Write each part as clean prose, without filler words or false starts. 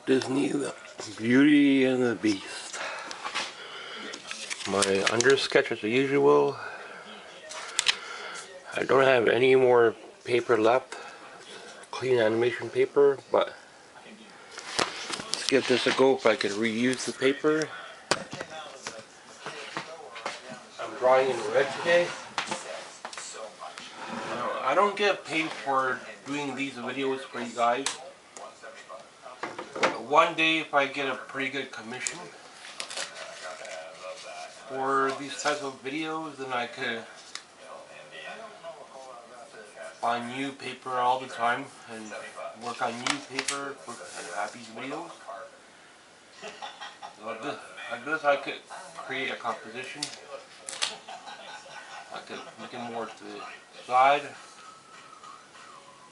Disney, the Beauty and the Beast. My under sketch as usual. I don't have any more paper left, clean animation paper, but let's give this a go if I can reuse the paper. I'm drawing in red today. I don't get paid for doing these videos for you guys. One day if I get a pretty good commission for these types of videos, then I could buy new paper all the time and work on new paper and have these videos. So I guess I could create a composition. I could make it more to the side,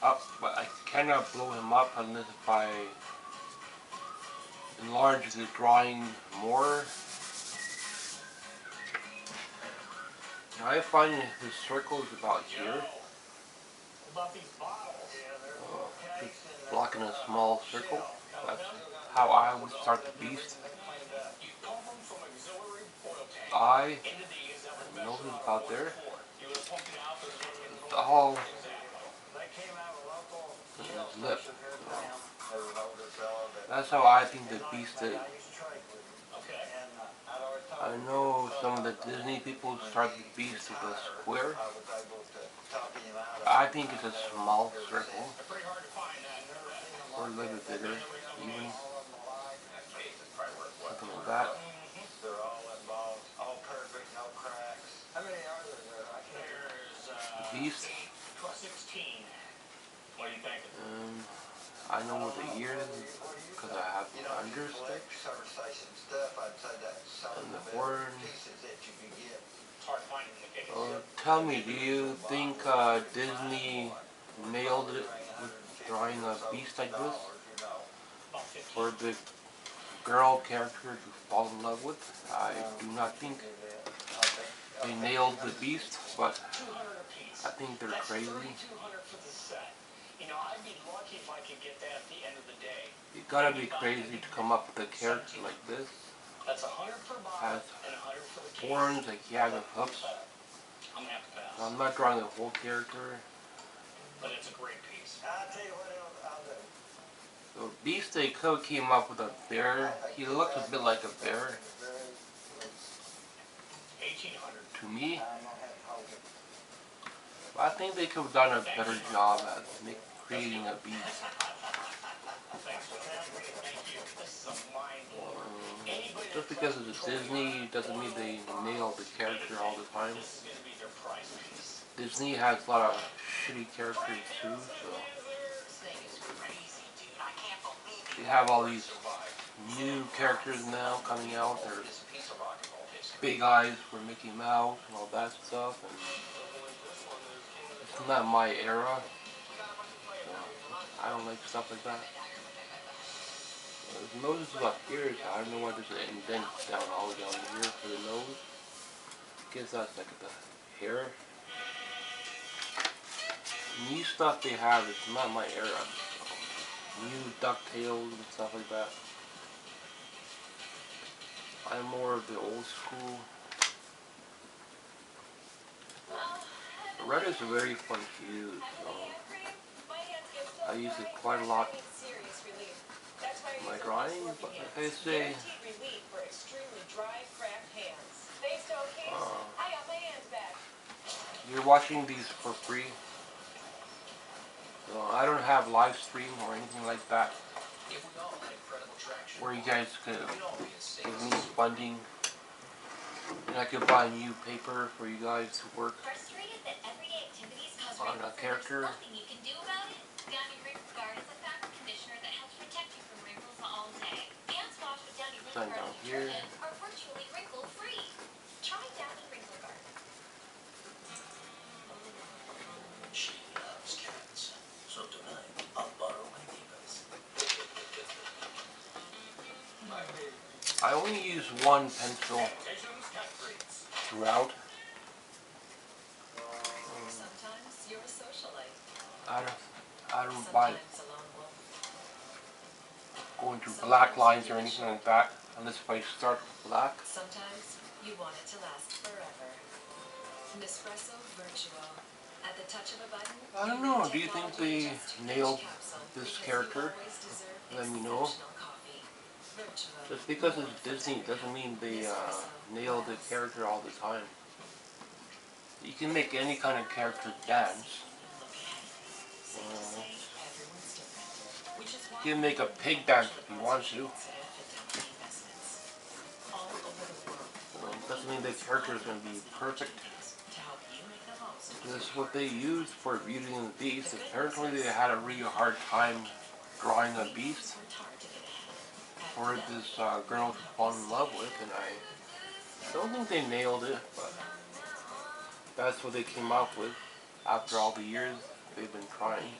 up, but I cannot blow him up unless if I enlarge the drawing more. I find his circle is about here. Just blocking a small circle. That's how I would start the beast. Eye, nose is about there. All his lip. That's how I think the beast is. I know some of the Disney people start the beast with a square. I think it's a small circle. Or a little bit bigger, even. Something like that. Beast. I know what the ear is because I have the under stitch and the horn. Tell me, do you think Disney nailed it with drawing a beast like this? For the girl character to fall in love with? I do not think they nailed the beast, but I think they're crazy. You gotta be crazy to come up with a character like this. Has horns, like he has a hoofs. I'm not drawing the whole character. But it's a great piece. So Beast, they could came up with a bear. He looks a bit like a bear to me. But I think they could have done a better job at creating a beast. Just because it's Disney doesn't mean they nail the character all the time. Disney has a lot of shitty characters too, so they have all these new characters now coming out. There's big eyes for Mickey Mouse and all that stuff, and it's not my era, so I don't like stuff like that. His nose is about here, so I don't know why there's an indent down all down here for the nose. I guess that's like the hair. New stuff they have is not my era. So new DuckTales and stuff like that. I'm more of the old school. Red is very fun to use, so I use it quite a lot in my drawing, but like I say, you're watching these for free. So I don't have live stream or anything like that where you guys could give me funding and I could buy new paper for you guys to work on a character. Sign down here. I only use one pencil throughout. I don't buy going through black lines or anything like that, unless if I start black. Sometimes you want it to last forever. Nespresso Virtuo. At the touch of a button, I don't know, do you think they nailed this character? Let me know. Just because it's Disney doesn't mean they nail the character all the time. You can make any kind of character dance. You can make a pig dance if you want to. Doesn't mean the character is going to be perfect. This is what they used for Beauty and the Beast. Apparently they had a really hard time drawing a beast for this girl to fall in love with, and I don't think they nailed it, but that's what they came up with after all the years they've been trying.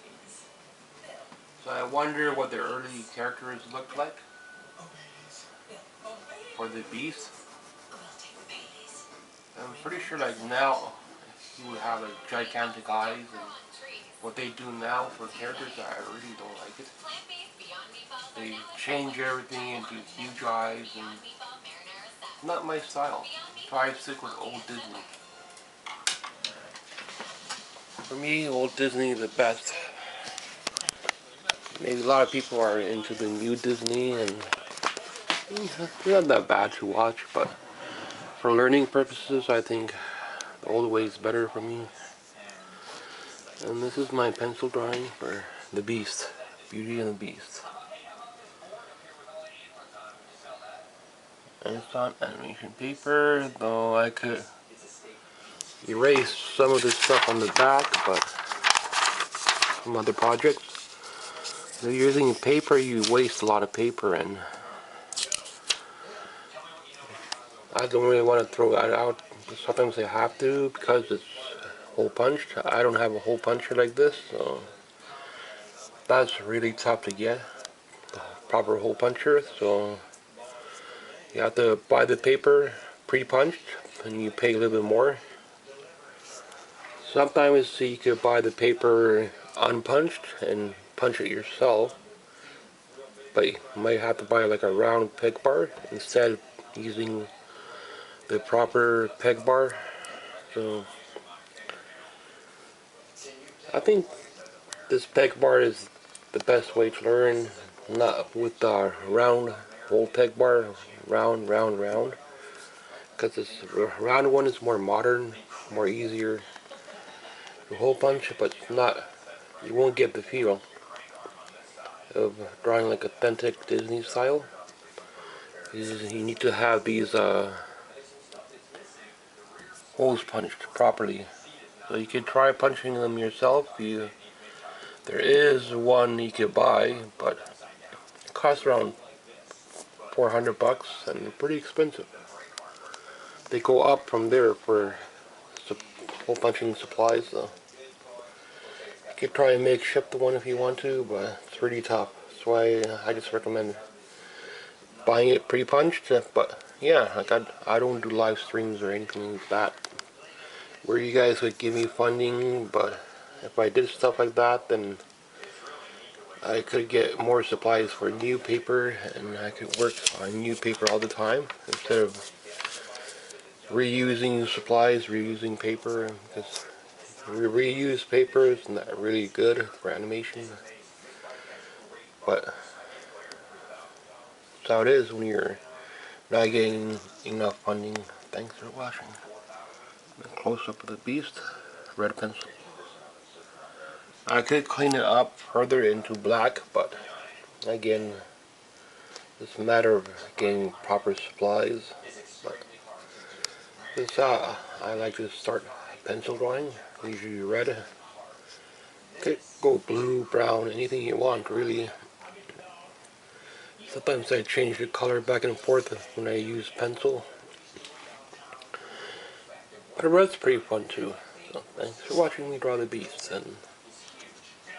So I wonder what their early characters looked like for the beast. I'm pretty sure like now you would have like gigantic eyes, and what they do now for characters, I really don't like it. They change everything into huge eyes, and not my style. Try to stick with old Disney. For me, old Disney is the best. Maybe a lot of people are into the new Disney, and it's not that bad to watch, but for learning purposes, I think the old way is better for me. And this is my pencil drawing for the Beast, Beauty and the Beast. And it's on animation paper, though I could erase some of this stuff on the back, but some other projects. If you're using paper, you waste a lot of paper, and I don't really want to throw that out. Sometimes I have to because it's hole punched. I don't have a hole puncher like this, so that's really tough to get, the proper hole puncher. So you have to buy the paper pre-punched, and you pay a little bit more. Sometimes you could buy the paper unpunched and punch it yourself, but you might have to buy like a round peg bar instead of using the proper peg bar. So I think this peg bar is the best way to learn, not with the round hole peg bar, round, because this round one is more modern, more easier to hole punch, but not, you won't get the feel of drawing like authentic Disney style. You need to have these holes punched properly. So you can try punching them yourself. There is one you could buy, but it costs around $400 and pretty expensive. They go up from there for hole punching supplies. So you could try and makeshift the one if you want to, but it's pretty tough. That's why I just recommend buying it pre-punched. But yeah, like I don't do live streams or anything like that where you guys would give me funding, but if I did stuff like that, then I could get more supplies for new paper, and I could work on new paper all the time instead of reusing supplies, reusing paper, because reused paper is not really good for animation. But that's how it is when you're not getting enough funding. Thanks for watching. A close-up of the Beast, red pencil. I could clean it up further into black, but again, it's a matter of getting proper supplies. But this is how I like to start pencil drawing. Usually red. Could go blue, brown, anything you want, really. Sometimes I change the color back and forth when I use pencil. But red's pretty fun too. So thanks for watching me draw the Beast, and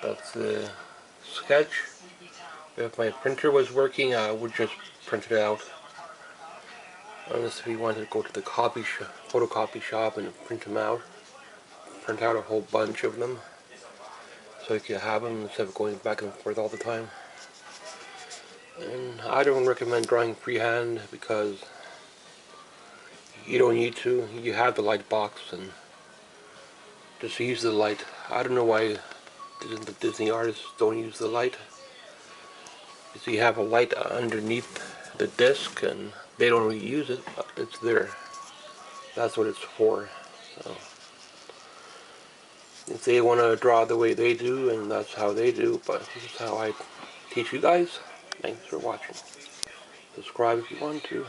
that's the sketch. If my printer was working, I would just print it out. Unless if you wanted to go to the photocopy shop and print them out. Print out a whole bunch of them, so you can have them instead of going back and forth all the time. And I don't recommend drawing freehand because you don't need to. You have the light box and just use the light. I don't know why the Disney artists don't use the light. Because you have a light underneath the disc and they don't really use it, but it's there. That's what it's for. So if they want to draw the way they do, and that's how they do, but this is how I teach you guys. Thanks for watching. Subscribe if you want to.